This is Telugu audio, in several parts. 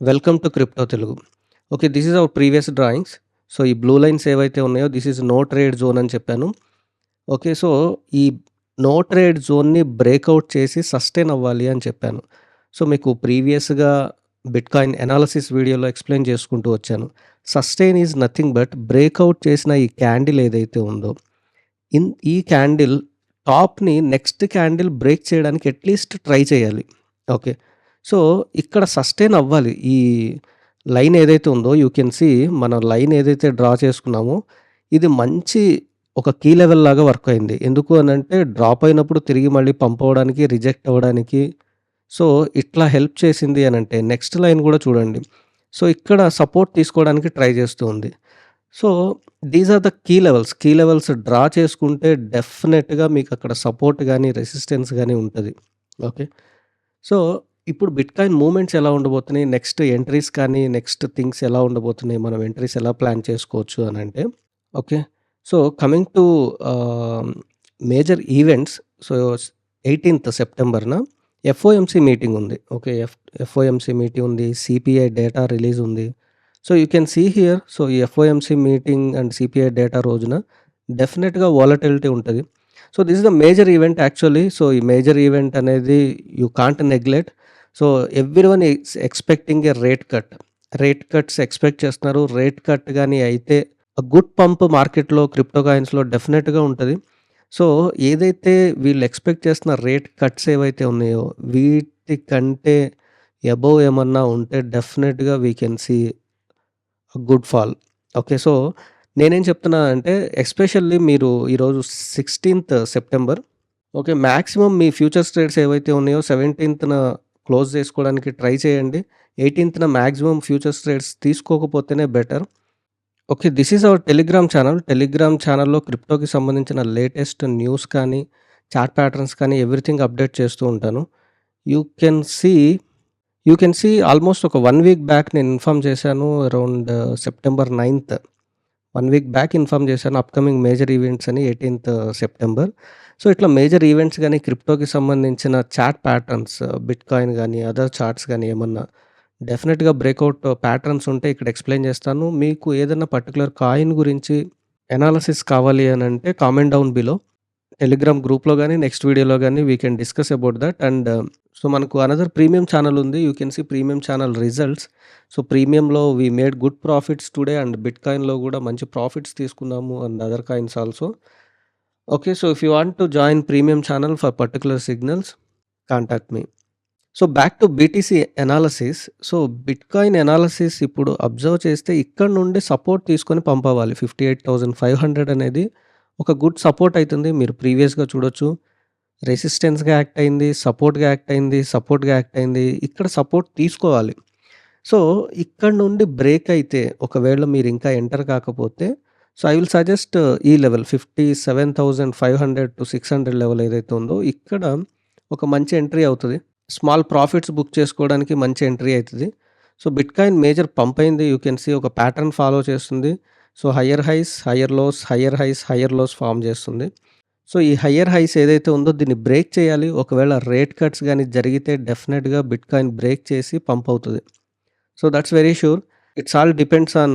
Welcome to crypto Telugu. Okay. This is our previous drawings. So, ఈ బ్లూ లైన్స్ ఏవైతే ఉన్నాయో this is no trade zone అని చెప్పాను. ఓకే. సో, ఈ నో ట్రేడ్ జోన్‌ని బ్రేకౌట్ చేసి సస్టైన్ అవ్వాలి అని చెప్పాను. సో, మీకు ప్రీవియస్‌గా బిట్‌కాయిన్ అనాలిసిస్ వీడియోలో ఎక్స్‌ప్లెయిన్ చేసుకుంటూ వచ్చాను. Sustain is nothing but breakout చేసిన ఈ క్యాండిల్ ఏదైతే ఉందో, ఈ క్యాండిల్ టాప్‌ని నెక్స్ట్ క్యాండిల్ బ్రేక్ చేయడానికి అట్‌లీస్ట్ ట్రై చేయాలి. ఓకే. సో, ఇక్కడ సస్టైన్ అవ్వాలి. ఈ లైన్ ఏదైతే ఉందో యూ కెన్ సీ మన లైన్ ఏదైతే డ్రా చేసుకున్నామో, ఇది మంచి ఒక కీ లెవెల్ లాగా వర్క్ అయింది. ఎందుకు అనంటే డ్రాప్ అయినప్పుడు తిరిగి మళ్ళీ పంప్ అవ్వడానికి, రిజెక్ట్ అవ్వడానికి. సో, ఇట్లా హెల్ప్ చేసింది అనంటే నెక్స్ట్ లైన్ కూడా చూడండి. సో, ఇక్కడ సపోర్ట్ తీసుకోవడానికి ట్రై చేస్తూ ఉంది. So, these are the key levels. Key levels draw చేసుకుంటే డెఫినెట్‌గా మీకు అక్కడ సపోర్ట్ గాని, రెసిస్టెన్స్ గాని ఉంటది. ఓకే. సో, ఇప్పుడు బిట్‌కాయిన్ మూవ్‌మెంట్స్ ఎలా ఉండబోతున్నాయి? నెక్స్ట్ ఎంట్రీస్ కానీ, నెక్స్ట్ థింగ్స్ ఎలా ఉండబోతున్నాయి? మనం ఎంట్రీస్ ఎలా ప్లాన్ చేసుకోవచ్చు అనంటే, okay. So, coming to major events. So, 18థ్ సెప్టెంబర్‌న ఎఫ్ఓఎంసీ మీటింగ్ ఉంది. ఓకే. ఎఫ్ఓఎంసీ మీటింగ్ ఉంది. సిపిఐ డేటా రిలీజ్ ఉంది. So, you can see here. So, ఈ FOMC meeting and CPI data రోజున డెఫినిట్‌గా వాలటిలిటీ ఉంటది. So, this is the major event actually. So, ఈ మేజర్ ఈవెంట్ అనేది you can't neglect. So, everyone is expecting a rate cut. Rate cuts expect చేస్తున్నారు. రేట్ కట్ గాని అయితే గుడ్ పంప్ మార్కెట్‌లో క్రిప్టో కాయిన్స్‌లో డెఫినిట్‌గా ఉంటది. సో, ఏదైతే వీళ్ళు ఎక్స్‌పెక్ట్ చేస్తున్న రేట్ కట్స్ ఏవైతే ఉన్నాయో, వీటి కంటే అబోవ్ ఏమన్నా ఉంటే డెఫినిట్‌గా we can see good fall. Okay. So, నేనేం చెప్తున్నానంటే ఎస్పెషల్లీ మీరు ఈరోజు 16థ్ సెప్టెంబర్. ఓకే. మాక్సిమం మీ ఫ్యూచర్స్ ట్రేడ్స్ ఏవైతే ఉన్నాయో 17థ్‌న క్లోజ్ చేసుకోవడానికి ట్రై చేయండి. 18థ్‌న మాక్సిమం ఫ్యూచర్స్ ట్రేడ్స్ తీసుకోకపోతేనే better. Okay. This is our Telegram channel. Telegram ఛానల్‌లో క్రిప్టోకి సంబంధించిన లేటెస్ట్ న్యూస్ కానీ, చార్ట్ ప్యాటర్న్స్ కానీ ఎవ్రీథింగ్ అప్డేట్ చేస్తూ ఉంటాను. You can see you can see almost ఒక 1 వీక్ బ్యాక్ నేను ఇన్ఫార్మ్ చేశాను. Around September ninth 1 week back inform చేశాను. అప్‌కమింగ్ మేజర్ ఈవెంట్స్ అని 18థ్ సెప్టెంబర్. సో, ఇట్లా మేజర్ ఈవెంట్స్ గాని, క్రిప్టోకి సంబంధించిన చార్ట్ ప్యాటర్న్స్, బిట్‌కాయిన్ గాని, అదర్ చార్ట్స్ గాని ఏమన్నా డెఫినిట్‌గా బ్రేకౌట్ ప్యాటర్న్స్ ఉంటే ఇక్కడ ఎక్స్‌ప్లెయిన్ చేస్తాను. మీకు ఏదన్నా పర్టిక్యులర్ కాయిన్ గురించి అనాలిసిస్ కావాలి అనంటే కామెంట్ డౌన్ బిలో. టెలిగ్రామ్ గ్రూప్‌లో గాని, నెక్స్ట్ వీడియోలో గాని we can discuss about that. And so, మనకు అనదర్ ప్రీమియం ఛానల్ ఉంది. You can see premium channel results. So, ప్రీమియంలో we made good profits today and బిట్‌కాయిన్‌లో కూడా మంచి ప్రాఫిట్స్ తీసుకున్నాము and other coins also. Okay. So, if you want to join premium channel for particular signals contact me. So, back to BTC analysis. So, bitcoin analysis ఇప్పుడు అబ్జర్వ్ చేస్తే ఇక్కడ నుండి సపోర్ట్ తీసుకొని పంప్ అవ్వాలి. 58,500 అనేది ఒక గుడ్ సపోర్ట్ అయితుంది. మీరు ప్రీవియస్‌గా చూడొచ్చు. రెసిస్టెన్స్‌గా యాక్ట్ అయింది. సపోర్ట్‌గా యాక్ట్ అయింది. సపోర్ట్‌గా యాక్ట్ అయింది. ఇక్కడ సపోర్ట్ తీసుకోవాలి. సో, ఇక్కడ నుండి బ్రేక్ అయితే ఒకవేళ మీరు ఇంకా ఎంటర్ కాకపోతే సో, ఐ విల్ సజెస్ట్ ఈ లెవెల్ 57,500-600 లెవెల్ ఏదైతే ఉందో ఇక్కడ ఒక మంచి ఎంట్రీ అవుతది. స్మాల్ ప్రాఫిట్స్ బుక్ చేసుకోవడానికి మంచి ఎంట్రీ అయితది. సో, బిట్‌కాయిన్ మేజర్ పంప్ అయింది. యూ కెన్ సీ ఒక ప్యాటర్న్ ఫాలో చేస్తుంది. So, higher highs, higher lows, higher highs, higher lows form చేస్తుంది. సో, ఈ హైయర్ హైస్ ఏదైతే ఉందో దీన్ని బ్రేక్ చేయాలి. ఒకవేళ రేట్ కట్స్ గాని జరిగితే డెఫినిట్‌గా బిట్‌కాయిన్ బ్రేక్ చేసి పంప్ అవుతది. So, that's very sure. It's all depends on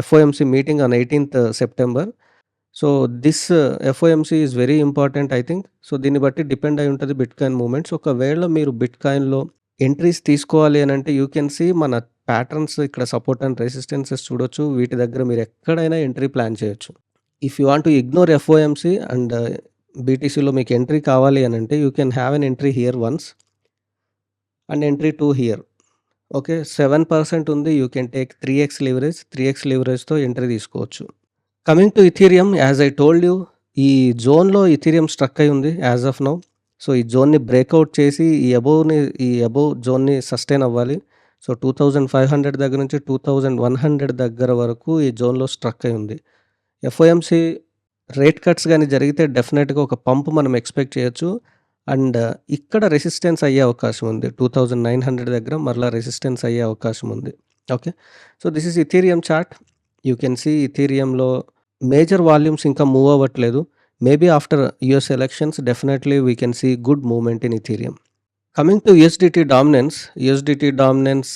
FOMC meeting on 18థ్ September. So, this FOMC is very important I think. So, దీన్ని బట్టి డిపెండ్ అయి ఉంటది బిట్‌కాయిన్ మూవ్‌మెంట్స్. ఒకవేళ మీరు బిట్‌కాయిన్‌లో ఎంట్రీస్ తీసుకోవాలి అనంటే యూ కెన్ సీ మన ప్యాటర్న్స్ ఇక్కడ సపోర్ట్ అండ్ రెసిస్టెన్సెస్ చూడొచ్చు. వీటి దగ్గర మీరు ఎక్కడైనా ఎంట్రీ ప్లాన్ చేయొచ్చు. If you want to ignore FOMC and బీటీసీలో మీకు ఎంట్రీ కావాలి అనంటే you can have an entry here once and entry 2 here. Okay. 7% ఉంది. You can take 3x leverage. 3x లివరేజ్‌తో ఎంట్రీ తీసుకోవచ్చు. Coming to Ethereum as I told you ఈ జోన్‌లో ఇథీరియం స్ట్రక్ అయి ఉంది యాస్ ఆఫ్ నౌ. సో, ఈ జోన్‌ని బ్రేకౌట్ చేసి ఈ అబోవ్ జోన్‌ని సస్టైన్ అవ్వాలి. సో, 2,500 దగ్గర నుంచి 2,100 దగ్గర వరకు ఈ జోన్‌లో స్ట్రక్ అయి ఉంది. ఎఫ్ఓఎంసీ రేట్ కట్స్ గాని జరిగితే డెఫినిట్‌గా ఒక పంప్ మనం ఎక్స్‌పెక్ట్ చేయొచ్చు. అండ్ ఇక్కడ రెసిస్టెన్స్ అయ్యే అవకాశం ఉంది. 2,900 దగ్గర మరలా రెసిస్టెన్స్ అయ్యే అవకాశం ఉంది. Okay. So, this is Ethereum chart. You can see ఇథీరియంలో మేజర్ వాల్యూమ్స్ ఇంకా మూవ్ అవ్వట్లేదు. Maybe after US elections definitely we can see good movement in Ethereum. Coming to USDT dominance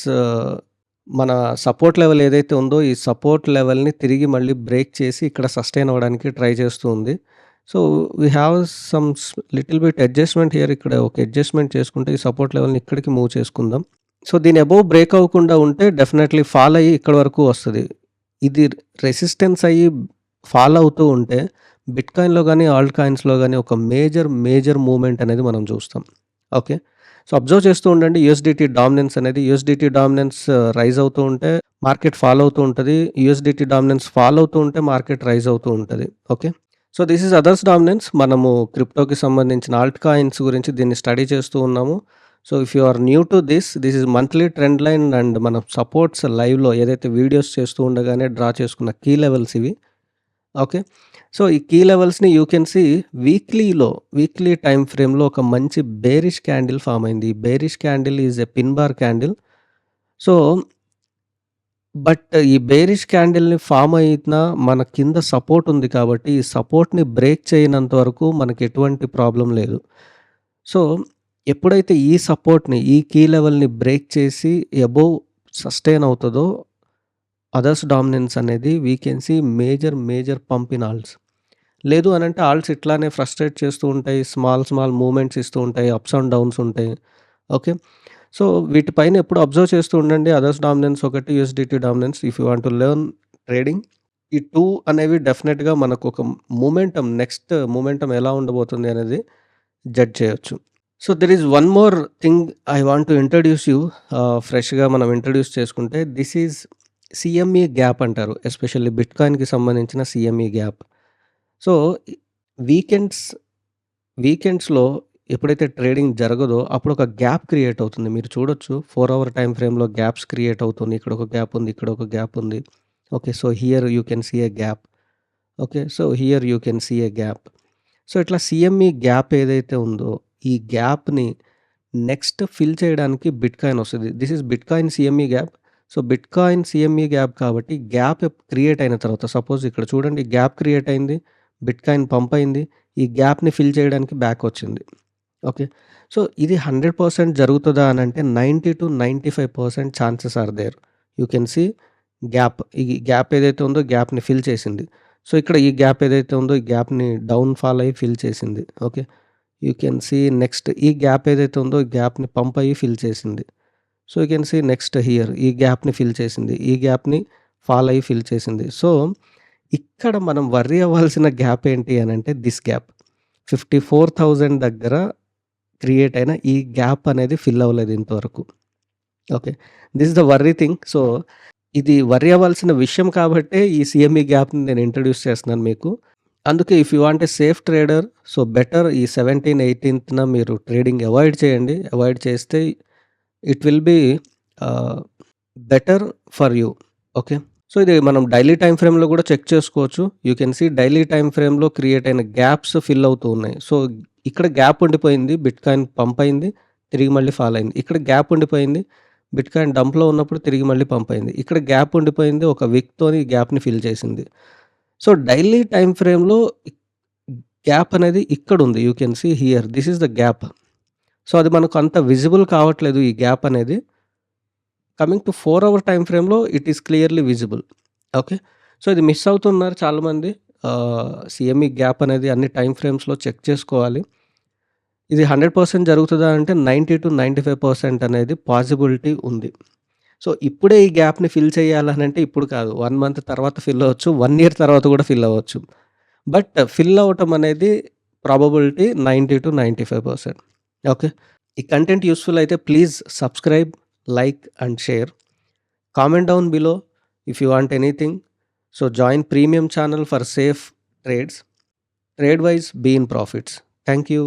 మన సపోర్ట్ లెవెల్ ఏదైతే ఉందో, ఈ సపోర్ట్ లెవెల్‌ని తిరిగి మళ్ళీ బ్రేక్ చేసి ఇక్కడ సస్టైన్ అవ్వడానికి ట్రై చేస్తూ ఉంది. So, we have some little bit adjustment here. ఇక్కడ ఒక అడ్జస్ట్‌మెంట్ చేసుకుంటే ఈ సపోర్ట్ లెవెల్‌ని ఇక్కడికి మూవ్ చేసుకుందాం. సో, దీని అబోవ్ బ్రేక్ అవ్వకుండా ఉంటే డెఫినెట్‌లీ ఫాల్ అయ్యి ఇక్కడి వరకు వస్తది. ఇది రెసిస్టెన్స్ అయ్యి ఫాల్ అవుతూ ఉంటే బిట్‌కాయిన్‌లో గాని, ఆల్ట్ కాయిన్స్‌లో గాని ఒక మేజర్ మూవ్‌మెంట్ అనేది మనం చూస్తాం. ఓకే. సో, అబ్జర్వ్ చేస్తూ ఉండండి. యూఎస్‌డిటీ డామినెన్స్ రైజ్ అవుతూ ఉంటే మార్కెట్ ఫాల్ అవుతూ ఉంటది. యూఎస్‌డిటీ డామినెన్స్ ఫాల్ అవుతూ ఉంటే మార్కెట్ రైజ్ అవుతూ ఉంటది. Okay. So, this is others dominance. మనము క్రిప్టోకి సంబంధించిన ఆల్ట్ కాయిన్స్ గురించి దీన్ని స్టడీ చేస్తూ ఉన్నాము. So, if you are new to this is monthly trend line and మనం సపోర్ట్స్ లైవ్‌లో ఏదైతే వీడియోస్ చేస్తూ ఉండగానే డ్రా చేసుకున్న కీ లెవెల్స్ ఇవి. ఓకే. సో, ఈ కీ లెవెల్స్‌ని you can see weekly time ఫ్రేమ్‌లో ఒక మంచి బేరిష్ క్యాండిల్ ఫార్మ్ అయింది. ఈ bearish candle is a pin bar candle. So, but ఈ బేరిష్ క్యాండిల్‌ని ఫార్మ్ అయినా మన కింద సపోర్ట్ ఉంది కాబట్టి, ఈ సపోర్ట్‌ని బ్రేక్ చేయనంత వరకు మనకి ఎటువంటి ప్రాబ్లమ్ లేదు. సో, ఎప్పుడైతే ఈ సపోర్ట్‌ని, ఈ కీ లెవెల్‌ని బ్రేక్ చేసి అబోవ్ సస్టైన్ అవుతదో, అదర్స్ డామినెన్స్ అనేది we can see major pump in alts. లేదు అనంటే ఆల్ట్స్ ఇట్లానే ఫ్రస్ట్రేట్ చేస్తూ ఉంటాయి. స్మాల్ మూవ్‌మెంట్స్ ఇస్తూ ఉంటాయి. అప్స్ అండ్ డౌన్స్ ఉంటాయి. ఓకే. సో, వీటిపైన ఎప్పుడు అబ్జర్వ్ చేస్తూ ఉండండి. అదర్స్ డామినెన్స్ ఒకటి, USDT dominance. If you want to learn trading, ఈ 2 అనేవి డెఫినిట్‌గా మనకొక నెక్స్ట్ మొమెంటమ్ ఎలా ఉండబోతుంది అనేది జడ్జ్ చేయొచ్చు. So, there is one more thing I want to introduce you. ఫ్రెష్‌గా మనం ఇంట్రొడ్యూస్ చేసుకుంటే దిస్ ఈజ్ సీఎంఈ గ్యాప్ అంటారు. ఎస్పెషల్లీ బిట్‌కాయిన్‌కి సంబంధించిన సీఎంఈ గ్యాప్. సో, వీకెండ్స్‌లో ఎప్పుడైతే ట్రేడింగ్ జరగదో అప్పుడు ఒక గ్యాప్ క్రియేట్ అవుతుంది. మీరు చూడొచ్చు 4 అవర్ టైమ్ ఫ్రేమ్‌లో గ్యాప్స్ క్రియేట్ అవుతుంది. ఇక్కడ ఒక గ్యాప్ ఉంది. ఇక్కడ ఒక గ్యాప్ ఉంది. Okay. So, here you can see a gap. Okay. So, here you can see a gap. So, ఇట్లా సీఎంఈ గ్యాప్ ఏదైతే ఉందో ఈ గ్యాప్‌ని నెక్స్ట్ ఫిల్ చేయడానికి బిట్‌కాయిన్ వస్తది. This is bitcoin CME gap. So, bitcoin CME gap కాబట్టి గ్యాప్ క్రియేట్ అయిన తర్వాత సపోజ్ ఇక్కడ చూడండి గ్యాప్ క్రియేట్ అయింది. బిట్‌కాయిన్ పంప్ అయింది. ఈ గ్యాప్‌ని ఫిల్ చేయడానికి బ్యాక్ వచ్చింది. ఓకే. సో, ఇది 100% జరుగుతదా అనంటే 90-95% chances are there. You can see gap. ఈ గ్యాప్ ఏదైతే ఉందో గ్యాప్‌ని ఫిల్ చేసింది. సో, ఇక్కడ ఈ గ్యాప్ ఏదైతే ఉందో ఈ గ్యాప్‌ని డౌన్ ఫాల్ అయ్యి ఫిల్ చేసింది. Okay. You can see next ఈ గ్యాప్ ఏదైతే ఉందో ఈ గ్యాప్‌ని పంప్ అయ్యి ఫిల్ చేసింది. So, you can see next here ఈ గ్యాప్‌ని ఫిల్ చేసింది. ఈ గ్యాప్‌ని ఫాల్ అయ్యి ఫిల్ చేసింది. సో, ఇక్కడ మనం వర్రీ అవ్వాల్సిన గ్యాప్ ఏంటి అనంటే దిస్ గ్యాప్. 54,000 దగ్గర క్రియేట్ అయిన ఈ గ్యాప్ అనేది ఫిల్ అవ్వలేదు ఇంతవరకు. Okay. This is the worry thing. So, ఇది వర్రీ అవ్వాల్సిన విషయం కాబట్టే ఈ సీఎంఈ గ్యాప్‌ని నేను ఇంట్రొడ్యూస్ చేస్తున్నాను మీకు. అందుకే if you want a safe trader so, better ఈ 17, 18న మీరు ట్రేడింగ్ అవాయిడ్ చేయండి. అవాయిడ్ చేస్తే it will be better for you. Okay. So, ఇది మనం డైలీ టైమ్ ఫ్రేమ్‌లో కూడా చెక్ చేసుకోవచ్చు. You can see daily time ఫ్రేమ్‌లో క్రియేట్ అయిన గ్యాప్స్ ఫిల్ అవుతూ ఉన్నాయి. సో, ఇక్కడ గ్యాప్ ఉండిపోయింది. బిట్‌కాయిన్ పంప్ అయింది. తిరిగి మళ్ళీ ఫాల్ అయింది. ఇక్కడ గ్యాప్ ఉండిపోయింది. బిట్‌కాయిన్ డంప్‌లో ఉన్నప్పుడు తిరిగి మళ్ళీ పంప్ అయింది. ఇక్కడ గ్యాప్ ఉండిపోయింది. ఒక విక్‌తోని గ్యాప్‌ని ఫిల్ చేసింది. సో, డైలీ టైమ్ ఫ్రేమ్‌లో గ్యాప్ అనేది ఇక్కడుంది. You can see here this is the gap. So, అది మనకు అంత విజిబుల్ కావట్లేదు ఈ గ్యాప్ అనేది. కమింగ్ టు 4 అవర్ టైమ్ ఫ్రేమ్‌లో it is clearly visible. Okay. So, ఇది మిస్ అవుతున్నారు చాలామంది. సీఎంఈ గ్యాప్ అనేది అన్ని టైమ్ ఫ్రేమ్స్‌లో చెక్ చేసుకోవాలి. ఇది 100% జరుగుతదా అంటే 90-95% అనేది పాసిబిలిటీ ఉంది. సో, ఇప్పుడే ఈ గ్యాప్‌ని ఫిల్ చేయాలనంటే ఇప్పుడు కాదు. 1 మంత్ తర్వాత ఫిల్ అవ్వచ్చు. 1 ఇయర్ తర్వాత కూడా ఫిల్ అవ్వచ్చు. బట్ ఫిల్ అవ్వటం అనేది ప్రాబబిలిటీ 90-95%. ఓకే. ఈ కంటెంట్ యూజ్‌ఫుల్ అయితే please subscribe, like and share. Comment down below if you want anything. So, join premium channel for safe trades. Trade wise be in profits. Thank you.